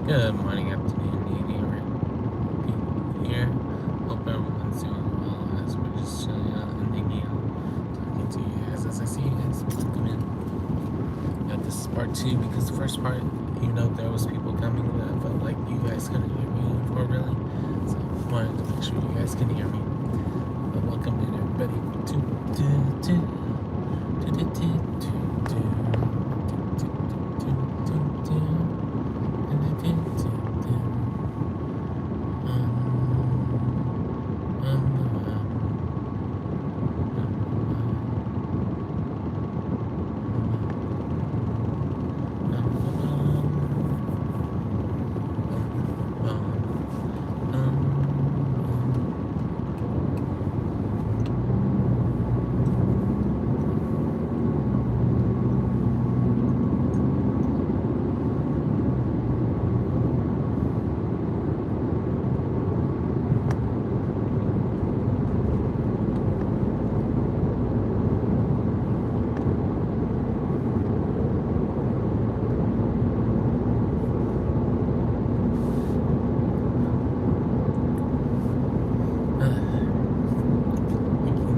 Good morning, afternoon, evening, right here. Hope everyone's doing well as we're just chilling out and hanging out, talking to you guys as I see you guys come in. This is part two because the first part, even though there was people coming, that I felt like you guys couldn't hear me for really. So I wanted to make sure you guys can hear me. But welcome in everybody thinking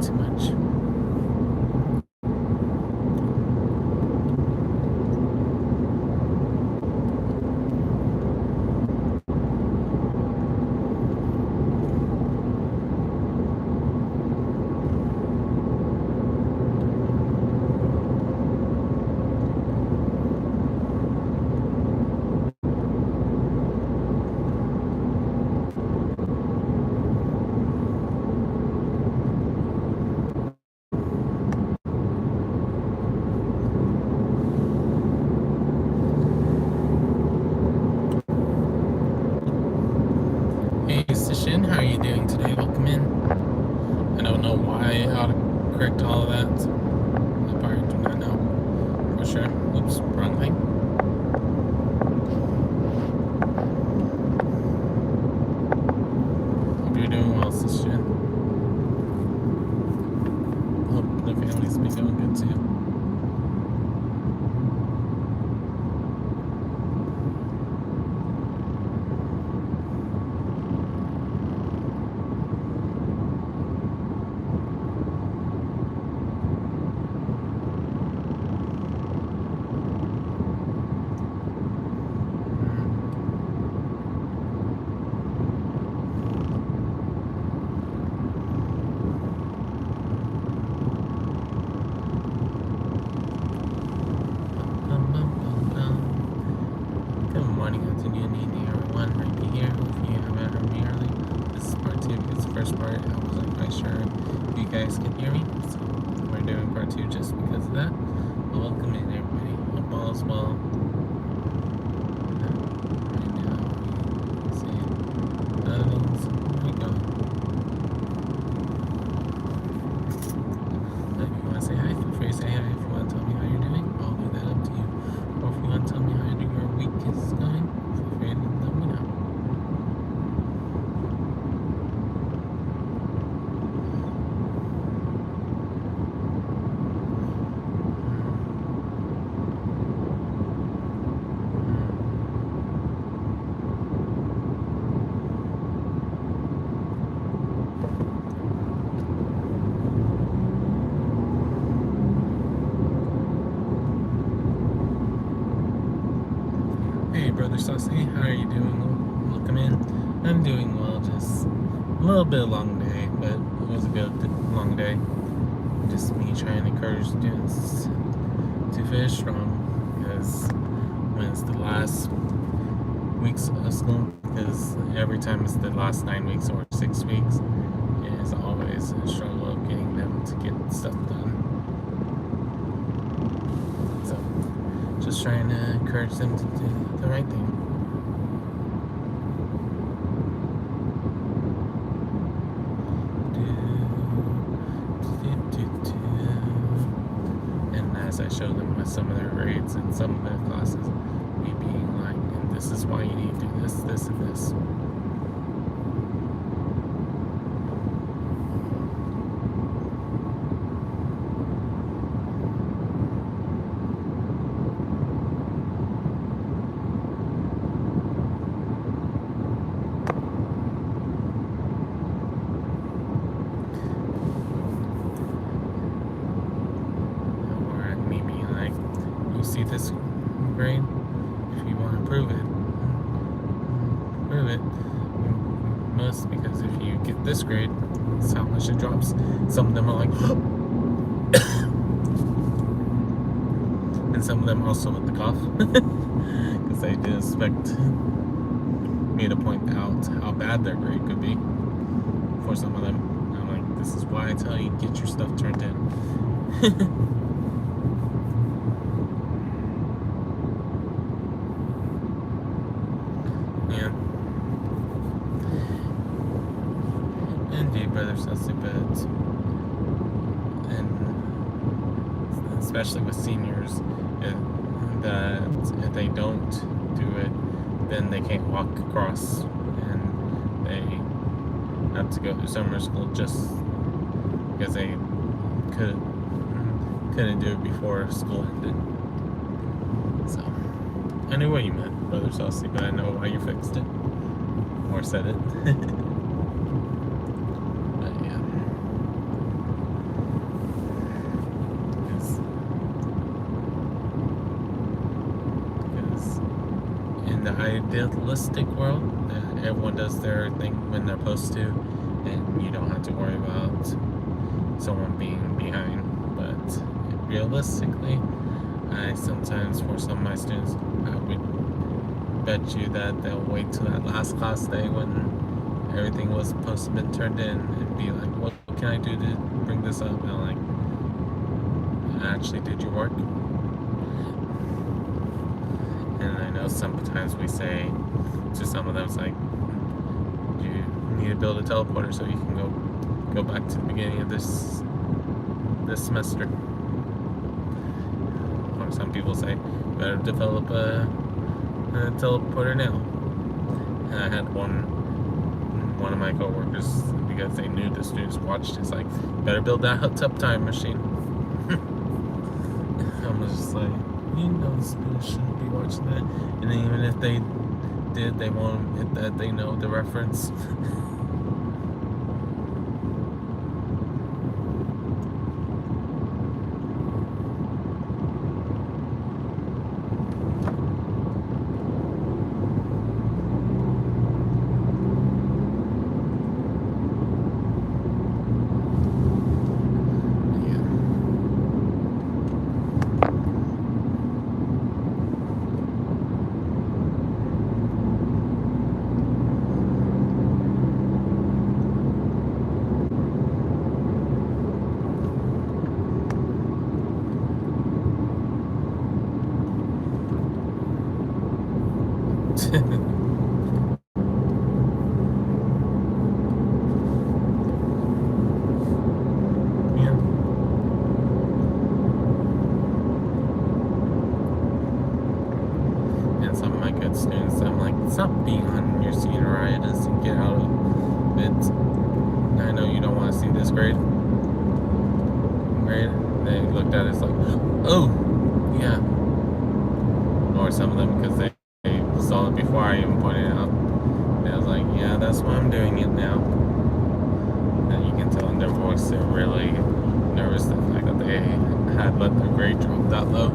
too much. Hey, Sishin, how are you doing today? Welcome in. I don't know why I autocorrect all of that. I probably do not know for sure. Oops, wrong thing. Hope you're doing well, Sishin. Hope the family's been doing good too. Good morning, afternoon, evening, everyone. Rhypi here. If you haven't heard me early, this is part two because the first part I wasn't quite sure if you guys can hear me. So we're doing part two just because of that. But welcome in, everybody. Hope all is well. Right now, we say, where we go? If you want to say hi, feel free to say hi. If you want to tell me how you're doing, I'll leave that up to you. Or if you want to tell me how your week is going, feel free to let me know. Hey, Brother Saucy, how are you doing? Welcome in. I'm doing well, just a little bit of a long day, but it was a good long day. Just me trying to encourage students to finish strong, because when it's the last weeks of school, because every time it's the last 9 weeks or 6 weeks, it is always a struggle of getting them to get stuff done. So, just trying to encourage them to do the right thing. And as I show them with some of their grades and some of their classes, me being like, and this is why you need to do this, this, and this. prove it. Prove it. Most because if you get this grade, it's how much it drops. Some of them are like, and some of them also with the cough, because they didn't expect me to point out how bad their grade could be for some of them. I'm like, this is why I tell you, get your stuff turned in. Yeah. Indeed, brother, Sassy, but and especially with seniors, that if they don't do it, then they can't walk across, and they have to go to summer school just because they couldn't do it before school ended. So I knew what you meant, brother Saucy, but I know why you fixed it or said it. But yeah, because in the idealistic world, everyone does their thing when they're supposed to, and you don't have to worry about someone being behind. But realistically, I sometimes, for some of my students, I would bet you that they'll wait till that last class day when everything was supposed to have been turned in and be like, what can I do to bring this up? And I'm like, actually, did your work? And I know sometimes we say to some of them, it's like, you need to build a teleporter so you can go back to the beginning of this semester. Or some people say, better develop a teleporter now. And I had one of my coworkers, because they knew the students watched, it's like, better build that hot tub time machine. I was just like, you know, the students shouldn't be watching that. And even if they did, they won't hit that they know the reference. And some of my good students, I'm like, stop being on your senioritis and get out of it. I know you don't want to see this grade. They looked at it as like, oh, yeah. Or some of them, because they saw it before I even pointed it out. And I was like, yeah, that's why I'm doing it now. And you can tell in their voice they're really nervous, the fact that they had let their grade drop that low.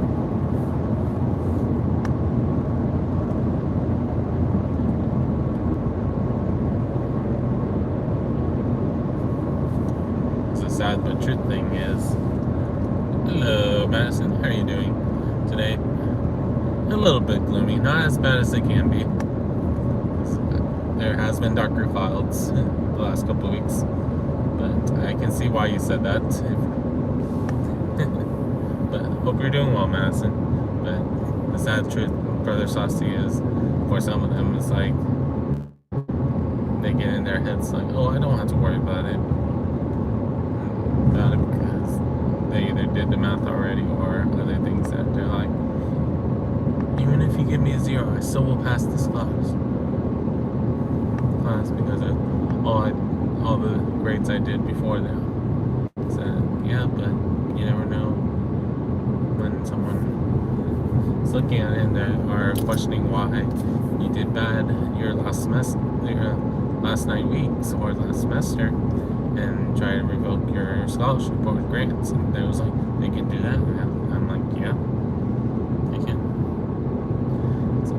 The sad but truth thing is, hello Madison, how are you doing today? A little bit gloomy, not as bad as it can be. There has been darker clouds the last couple of weeks, but I can see why you said that. But hope you're doing well, Madison. But the sad truth, Brother Saucy, is for some of them, it's like they get in their heads like, oh, I don't have to worry about it because they either did the math already or other things that they're like, even if you give me a 0, I still will pass this class because of all the grades I did before that. So yeah, but you never know when someone is looking at it and they are questioning why you did bad your last semester, your last 9 weeks or last semester, and try to revoke your scholarship or grants. And they was like, they can do that. I'm like, yeah, they can. So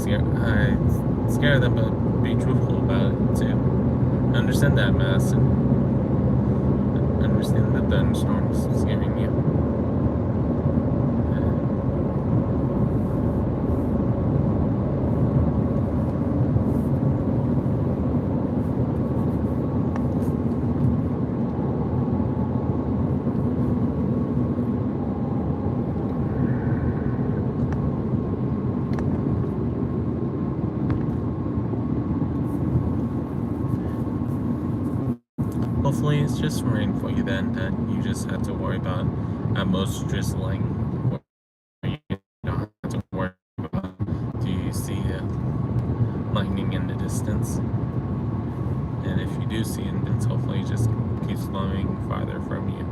scare them, but be truthful about it too. Understand that, Mass, and understand that thunderstorms scaring you. Hopefully it's just rain for you then, that you just have to worry about at most drizzling. You don't have to worry about do you see lightning in the distance. And if you do see it, then hopefully it just keeps flowing farther from you.